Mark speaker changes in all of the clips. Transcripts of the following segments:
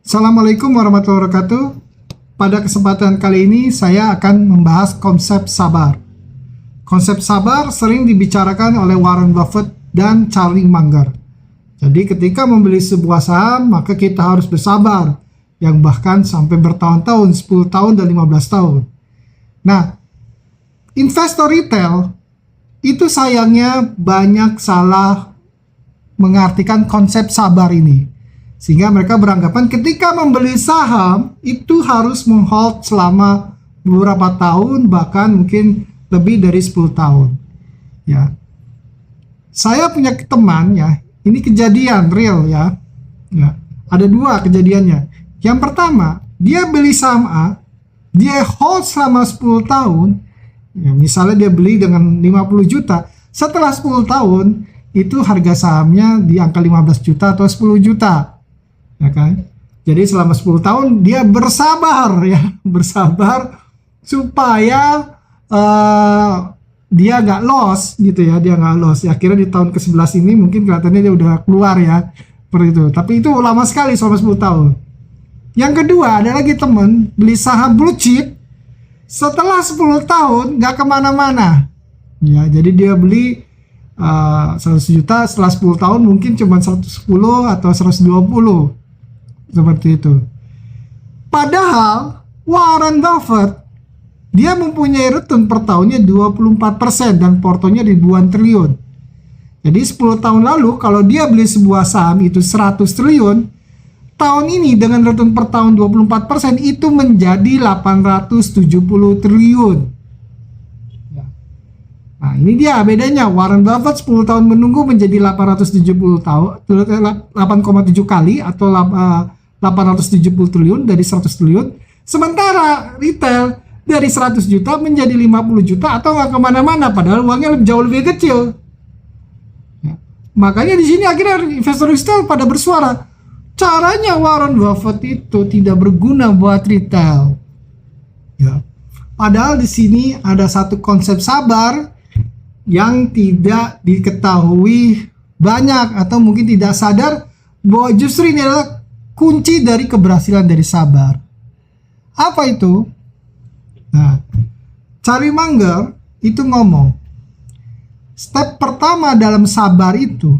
Speaker 1: Assalamualaikum warahmatullahi wabarakatuh. Pada kesempatan kali ini saya akan membahas konsep sabar. Konsep sabar sering dibicarakan oleh Warren Buffett dan Charlie Munger. Jadi ketika membeli sebuah saham, maka kita harus bersabar, yang bahkan sampai bertahun-tahun, 10 tahun dan 15 tahun. Nah, investor retail itu sayangnya banyak salah mengartikan konsep sabar ini. Sehingga mereka beranggapan ketika membeli saham itu harus menghold selama beberapa tahun, bahkan mungkin lebih dari 10 tahun. Ya. Saya punya teman ya, ini kejadian real ya. Ya. Ada dua kejadiannya. Yang pertama, dia beli saham A, dia hold selama 10 tahun. Ya, misalnya dia beli dengan 50 juta, setelah 10 tahun itu harga sahamnya di angka 15 juta atau 10 juta. Ya kan? Jadi selama 10 tahun dia bersabar ya, bersabar supaya dia nggak loss gitu ya, dia nggak loss. Ya, akhirnya di tahun ke-11 ini mungkin kelihatannya dia udah keluar ya, seperti itu. Tapi itu lama sekali selama 10 tahun. Yang kedua ada lagi temen beli saham blue chip setelah 10 tahun nggak kemana-mana. Ya, jadi dia beli 100 juta, setelah 10 tahun mungkin cuma 110 atau 120. Seperti itu. Padahal Warren Buffett dia mempunyai return per tahunnya 24% dan portonya ribuan triliun. Jadi 10 tahun lalu kalau dia beli sebuah saham itu 100 triliun, tahun ini dengan return per tahun 24% itu menjadi 870 triliun. Nah, ini dia bedanya. Warren Buffett 10 tahun menunggu menjadi 870 tahun, 8,7 kali atau 870 triliun dari 100 triliun. Sementara retail dari 100 juta menjadi 50 juta atau nggak kemana-mana, padahal uangnya jauh lebih kecil. Ya. Makanya di sini akhirnya investor retail pada bersuara, caranya Warren Buffett itu tidak berguna buat retail. Ya. Padahal di sini ada satu konsep sabar yang tidak diketahui banyak atau mungkin tidak sadar bahwa justru ini adalah kunci dari keberhasilan dari sabar. Apa itu? Nah, Charlie Munger itu ngomong, step pertama dalam sabar itu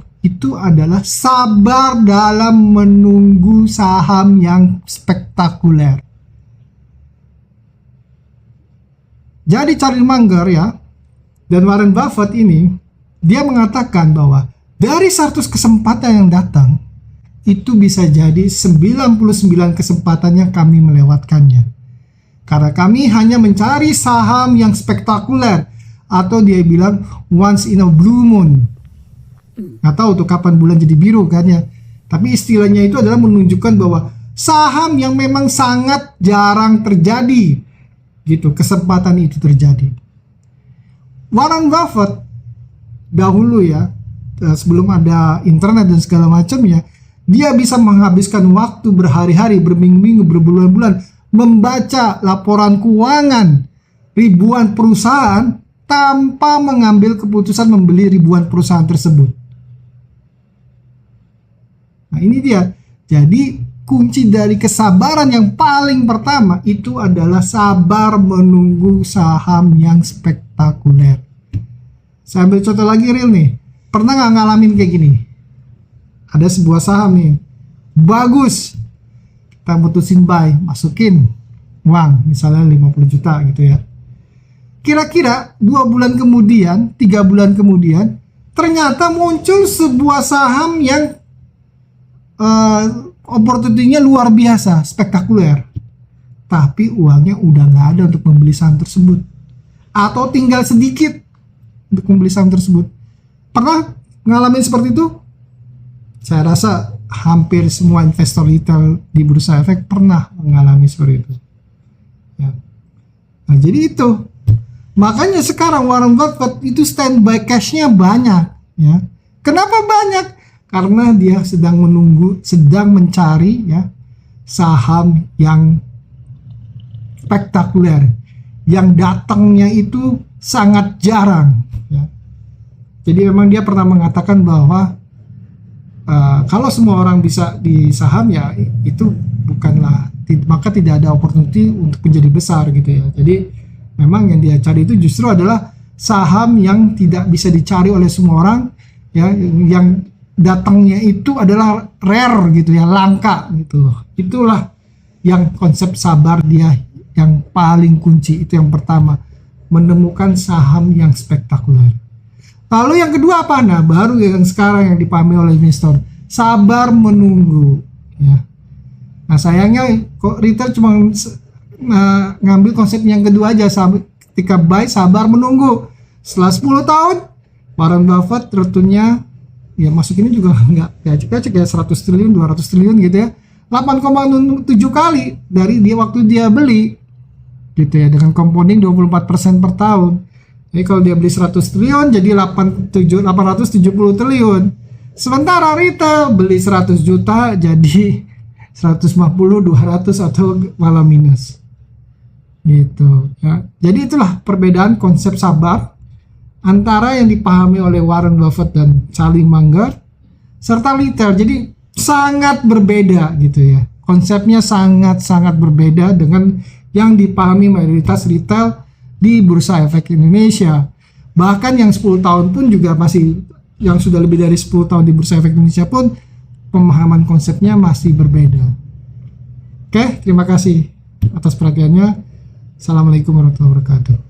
Speaker 1: adalah sabar dalam menunggu saham yang spektakuler. Jadi Charlie Munger ya, dan Warren Buffett ini, dia mengatakan bahwa dari 100 kesempatan yang datang, itu bisa jadi 99 kesempatannya kami melewatkannya. Karena kami hanya mencari saham yang spektakuler, atau dia bilang once in a blue moon. Nggak tahu tuh kapan bulan jadi biru kan ya. Tapi istilahnya itu adalah menunjukkan bahwa saham yang memang sangat jarang terjadi. Gitu, kesempatan itu terjadi. Warren Buffett dahulu ya, sebelum ada internet dan segala macamnya, dia bisa menghabiskan waktu berhari-hari, berminggu-minggu, berbulan-bulan membaca laporan keuangan ribuan perusahaan tanpa mengambil keputusan membeli ribuan perusahaan tersebut. Nah, ini dia. Jadi kunci dari kesabaran yang paling pertama itu adalah sabar menunggu saham yang spektakuler. Saya ambil contoh lagi real nih. Pernah nggak ngalamin kayak gini? Ada sebuah saham nih, bagus. Kita putusin buy, masukin uang, misalnya 50 juta gitu ya. Kira-kira 2 bulan kemudian, 3 bulan kemudian, ternyata muncul sebuah saham yang opportunity-nya luar biasa, spektakuler. Tapi uangnya udah nggak ada untuk membeli saham tersebut. Atau tinggal sedikit untuk membeli saham tersebut. Pernah ngalamin seperti itu? Saya rasa hampir semua investor retail di Bursa Efek pernah mengalami seperti itu. Ya. Nah, jadi itu. Makanya sekarang Warren Buffett itu standby cash-nya banyak. Ya. Kenapa banyak? Karena dia sedang menunggu, sedang mencari ya saham yang spektakuler, yang datangnya itu sangat jarang. Ya. Jadi memang dia pernah mengatakan bahwa kalau semua orang bisa di saham ya itu maka tidak ada opportunity untuk menjadi besar gitu ya. Jadi memang yang dia cari itu justru adalah saham yang tidak bisa dicari oleh semua orang ya, yang datangnya itu adalah rare gitu ya, langka gitu loh. Itulah yang konsep sabar dia yang paling kunci, itu yang pertama, menemukan saham yang spektakuler. Lalu yang kedua apa? Nah, baru yang sekarang yang dipahami oleh investor, sabar menunggu ya. Nah, sayangnya kok retail cuma ngambil konsep yang kedua aja, ketika buy sabar menunggu. Setelah 10 tahun Warren Buffett returnnya ya masuk ini juga nggak cek ya 100 triliun 200 triliun gitu ya, 8,7 kali dari waktu dia beli gitu ya, dengan compounding 24% per tahun. Jadi kalau dia beli 100 triliun jadi 870 triliun. Sementara retail beli 100 juta jadi 150, 200 atau malah minus gitu ya. Jadi itulah perbedaan konsep sabar antara yang dipahami oleh Warren Buffett dan Charlie Munger serta retail. Jadi sangat berbeda gitu ya, konsepnya sangat-sangat berbeda dengan yang dipahami mayoritas retail di Bursa Efek Indonesia. Bahkan yang 10 tahun pun juga masih, yang sudah lebih dari 10 tahun di Bursa Efek Indonesia pun pemahaman konsepnya masih berbeda. Oke, terima kasih atas perhatiannya. Assalamualaikum warahmatullahi wabarakatuh.